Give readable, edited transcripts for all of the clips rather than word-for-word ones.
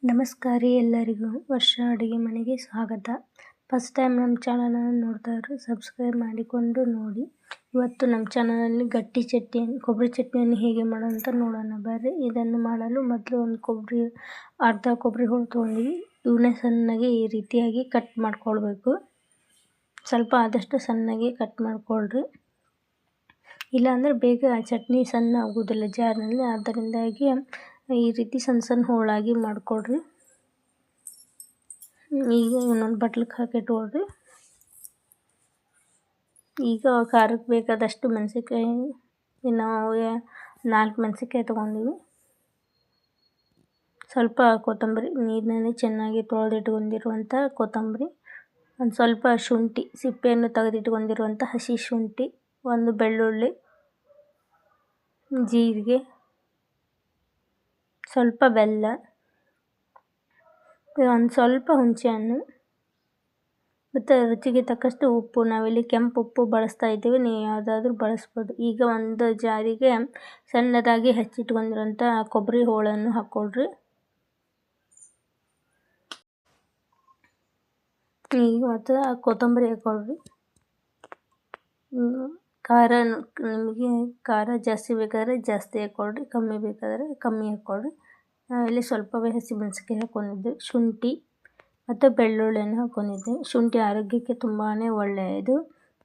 ನಮಸ್ಕಾರ ಎಲ್ಲರಿಗೂ ವರ್ಷ ಅಡುಗೆ ಮನೆಗೆ ಸ್ವಾಗತ. ಫಸ್ಟ್ ಟೈಮ್ ನಮ್ಮ ಚಾನಲನ್ನು ನೋಡ್ತಾ ಇದ್ರು ಸಬ್ಸ್ಕ್ರೈಬ್ ಮಾಡಿಕೊಂಡು ನೋಡಿ. ಇವತ್ತು ನಮ್ಮ ಚಾನಲಲ್ಲಿ ಗಟ್ಟಿ ಚಟ್ನಿ ಕೊಬ್ಬರಿ ಚಟ್ನಿಯನ್ನು ಹೇಗೆ ಮಾಡೋದು ಅಂತ ನೋಡೋಣ ಬರ್ರಿ. ಇದನ್ನು ಮಾಡಲು ಮೊದಲು ಒಂದು ಅರ್ಧ ಕೊಬ್ಬರಿ ಹೋಳು ತೊಗೊಂಡಿವಿ. ಇವನ್ನೇ ಸಣ್ಣಗೆ ಈ ರೀತಿಯಾಗಿ ಕಟ್ ಮಾಡ್ಕೊಳ್ಬೇಕು. ಸ್ವಲ್ಪ ಆದಷ್ಟು ಸಣ್ಣಗೆ ಕಟ್ ಮಾಡ್ಕೊಳ್ರಿ, ಇಲ್ಲಾಂದರೆ ಬೇಗ ಚಟ್ನಿ ಸಣ್ಣ ಆಗೋದಿಲ್ಲ ಜಾರ್ನಲ್ಲಿ. ಅದರಿಂದಾಗಿ ಈ ರೀತಿ ಸಣ್ಣ ಹೋಳಾಗಿ ಮಾಡ್ಕೊಳ್ರಿ. ಈಗ ಇನ್ನೊಂದು ಬಟ್ಲಕ್ಕೆ ಹಾಕಿಟ್ಕೊಳ್ರಿ. ಈಗ ಖಾರಕ್ಕೆ ಬೇಕಾದಷ್ಟು ಮೆಣಸಿನ್ಕಾಯಿ ನಾವು 4 ಮೆಣಸಿನ್ಕಾಯಿ ತೊಗೊಂಡಿವಿ. ಸ್ವಲ್ಪ ಕೊತ್ತಂಬರಿ, ನೀರಿನಲ್ಲಿ ಚೆನ್ನಾಗಿ ತೊಳೆದಿಟ್ಕೊಂಡಿರುವಂಥ ಕೊತ್ತಂಬರಿ, ಒಂದು ಸ್ವಲ್ಪ ಶುಂಠಿ, ಸಿಪ್ಪೆಯನ್ನು ತೆಗೆದಿಟ್ಕೊಂಡಿರುವಂಥ ಹಸಿ ಶುಂಠಿ, ಒಂದು ಬೆಳ್ಳುಳ್ಳಿ, ಜೀರಿಗೆ, ಸ್ವಲ್ಪ ಬೆಲ್ಲ, ಒಂದು ಸ್ವಲ್ಪ ಹುಣಸೆಹಣ್ಣು ಮತ್ತು ರುಚಿಗೆ ತಕ್ಕಷ್ಟು ಉಪ್ಪು. ನಾವಿಲ್ಲಿ ಕೆಂಪು ಉಪ್ಪು ಬಳಸ್ತಾ ಇದ್ದೀವಿ, ನೀವು ಯಾವುದಾದ್ರೂ ಬಳಸ್ಬೋದು. ಈಗ ಒಂದು ಜಾರಿಗೆ ಸಣ್ಣದಾಗಿ ಹೆಚ್ಚಿಟ್ಕೊಂಡಿರೋಂಥ ಕೊಬ್ಬರಿ ಹೋಳನ್ನು ಹಾಕ್ಕೊಳ್ರಿ. ಈಗ ಮತ್ತು ಕೊತ್ತಂಬರಿ ಹಾಕ್ಕೊಳ್ರಿ. ಖಾರ ನಿಮಗೆ ಖಾರ ಜಾಸ್ತಿ ಬೇಕಾದರೆ ಜಾಸ್ತಿ ಹಾಕ್ಕೊಳ್ರಿ, ಕಮ್ಮಿ ಬೇಕಾದರೆ ಕಮ್ಮಿ ಹಾಕ್ಕೊಳ್ರಿ. ನಾವಿಲ್ಲಿ ಸ್ವಲ್ಪವೇ ಹಸಿಮೆಣಸಿನ್ಕಾಯಿ ಹಾಕ್ಕೊಂಡಿದ್ದೆ. ಶುಂಠಿ ಮತ್ತು ಬೆಳ್ಳುಳ್ಳಿಯನ್ನು ಹಾಕ್ಕೊಂಡಿದ್ದೆ. ಶುಂಠಿ ಆರೋಗ್ಯಕ್ಕೆ ತುಂಬಾ ಒಳ್ಳೆಯದು.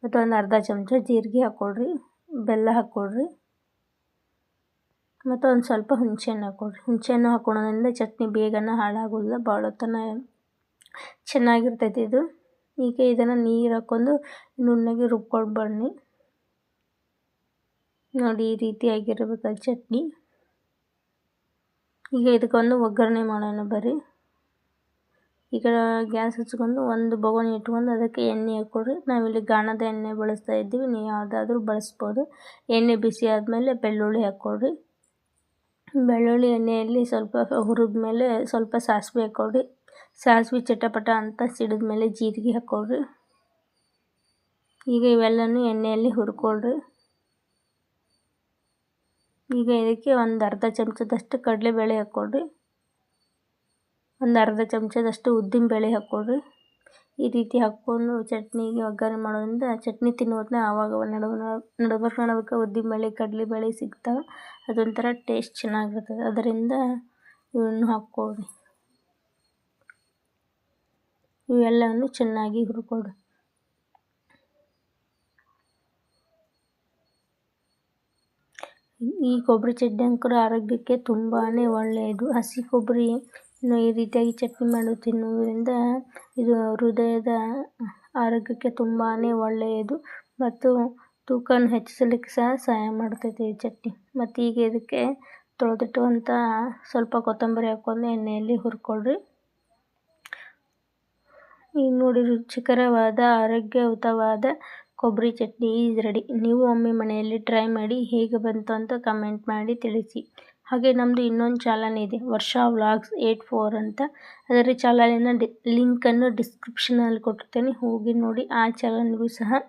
ಮತ್ತು ಒಂದು ಅರ್ಧ ಚಮಚ ಜೀರಿಗೆ ಹಾಕ್ಕೊಳ್ರಿ, ಬೆಲ್ಲ ಹಾಕ್ಕೊಳ್ರಿ, ಮತ್ತು ಒಂದು ಸ್ವಲ್ಪ ಹುಣಸೆಹಣ್ಣು ಹಾಕ್ಕೊಳ್ರಿ. ಹುಣಸೆಹಣ್ಣು ಹಾಕ್ಕೊಳ್ಳೋದ್ರಿಂದ ಚಟ್ನಿ ಬೇಗನೆ ಹಾಳಾಗೋದಿಲ್ಲ, ಭಾಳ ಹೊತ್ತನ ಚೆನ್ನಾಗಿರ್ತೈತಿ ಇದು. ಈಗ ಇದನ್ನು ನೀರು ಹಾಕ್ಕೊಂಡು ನುಣ್ಣಗೆ ರುಬ್ಕೊಂಡು ಬನ್ನಿ. ನೋಡಿ ಈ ರೀತಿಯಾಗಿರಬೇಕು ಚಟ್ನಿ. ಈಗ ಇದಕ್ಕೊಂದು ಒಗ್ಗರಣೆ ಮಾಡೋಣ ಬರ್ರಿ. ಈಗ ಗ್ಯಾಸ್ ಹಚ್ಕೊಂಡು ಒಂದು ಬೊಗಣಿ ಇಟ್ಕೊಂಡು ಅದಕ್ಕೆ ಎಣ್ಣೆ ಹಾಕ್ಕೊಳ್ರಿ. ನಾವಿಲ್ಲಿ ಗಾಣದ ಎಣ್ಣೆ ಬಳಸ್ತಾ ಇದ್ದೀವಿ, ನೀವು ಯಾವುದಾದ್ರೂ ಬಳಸ್ಬೋದು. ಎಣ್ಣೆ ಬಿಸಿ ಆದಮೇಲೆ ಬೆಳ್ಳುಳ್ಳಿ ಹಾಕ್ಕೊಳ್ರಿ. ಬೆಳ್ಳುಳ್ಳಿ ಎಣ್ಣೆಯಲ್ಲಿ ಸ್ವಲ್ಪ ಹುರಿದ ಮೇಲೆ ಸ್ವಲ್ಪ ಸಾಸಿವೆ ಹಾಕ್ಕೊಳ್ರಿ. ಸಾಸಿವೆ ಚಟಪಟ ಅಂತ ಸಿಡಿದ ಮೇಲೆ ಜೀರಿಗೆ ಹಾಕ್ಕೊಳ್ರಿ. ಈಗ ಇವೆಲ್ಲನೂ ಎಣ್ಣೆಯಲ್ಲಿ ಹುರ್ಕೊಳ್ರಿ. ಈಗ ಇದಕ್ಕೆ ಒಂದು ಅರ್ಧ ಚಮಚದಷ್ಟು ಕಡಲೆಬೇಳೆ ಹಾಕ್ಕೊಳ್ರಿ, ಒಂದು ಅರ್ಧ ಚಮಚದಷ್ಟು ಉದ್ದಿನಬೇಳೆ ಹಾಕ್ಕೊಳ್ರಿ. ಈ ರೀತಿ ಹಾಕ್ಕೊಂಡು ಚಟ್ನಿಗೆ ಒಗ್ಗರಣೆ ಮಾಡೋದ್ರಿಂದ ಚಟ್ನಿ ತಿನ್ನೋದನ್ನ ಆವಾಗ ನಡ್ಬರ್ಕ ಉದ್ದಿನಬೇಳೆ ಕಡಲೆಬೇಳೆ ಸಿಗ್ತಾವೆ, ಅದೊಂಥರ ಟೇಸ್ಟ್ ಚೆನ್ನಾಗಿರ್ತದೆ. ಅದರಿಂದ ಇವನ್ನು ಹಾಕ್ಕೊಳ್ರಿ. ಇವೆಲ್ಲವನ್ನು ಚೆನ್ನಾಗಿ ಹುರ್ಕೊಳ್ರಿ. ಈ ಕೊಬ್ಬರಿ ಚಟ್ನಿ ಅಂಕರ ಆರೋಗ್ಯಕ್ಕೆ ತುಂಬಾ ಒಳ್ಳೆಯದು. ಹಸಿ ಕೊಬ್ಬರಿ ಈ ರೀತಿಯಾಗಿ ಚಟ್ನಿ ಮಾಡಿ ತಿನ್ನುವುದರಿಂದ ಇದು ಹೃದಯದ ಆರೋಗ್ಯಕ್ಕೆ ತುಂಬಾ ಒಳ್ಳೆಯದು ಮತ್ತು ತೂಕವನ್ನು ಹೆಚ್ಚಿಸಲಿಕ್ಕೆ ಸಹ ಸಹಾಯ ಮಾಡ್ತೈತೆ ಈ ಚಟ್ನಿ. ಮತ್ತು ಈಗ ಇದಕ್ಕೆ ತೊಳೆದಿಟ್ಟುವಂಥ ಸ್ವಲ್ಪ ಕೊತ್ತಂಬರಿ ಹಾಕ್ಕೊಂಡು ಎಣ್ಣೆಯಲ್ಲಿ ಹುರ್ಕೊಳ್ರಿ. ಈಗ ನೋಡಿ ರುಚಿಕರವಾದ ಆರೋಗ್ಯಯುತವಾದ ಕೊಬ್ಬರಿ ಚಟ್ನಿ ಈಸ್ ರೆಡಿ. ನೀವು ಒಮ್ಮೆ ಮನೆಯಲ್ಲಿ ಟ್ರೈ ಮಾಡಿ ಹೇಗೆ ಬಂತು ಅಂತ ಕಮೆಂಟ್ ಮಾಡಿ ತಿಳಿಸಿ. ಹಾಗೆ ನಮ್ಮದು ಇನ್ನೊಂದು ಚಾನಲ್ ಇದೆ, ವರ್ಷ ವ್ಲಾಗ್ಸ್ 84 ಅಂತ. ಅದರ ಚಾನಲಿನ ಲಿಂಕನ್ನು ಡಿಸ್ಕ್ರಿಪ್ಷನಲ್ಲಿ ಕೊಟ್ಟಿರ್ತೇನೆ, ಹೋಗಿ ನೋಡಿ. ಆ ಚಾನಲ್ಗೂ ಸಹ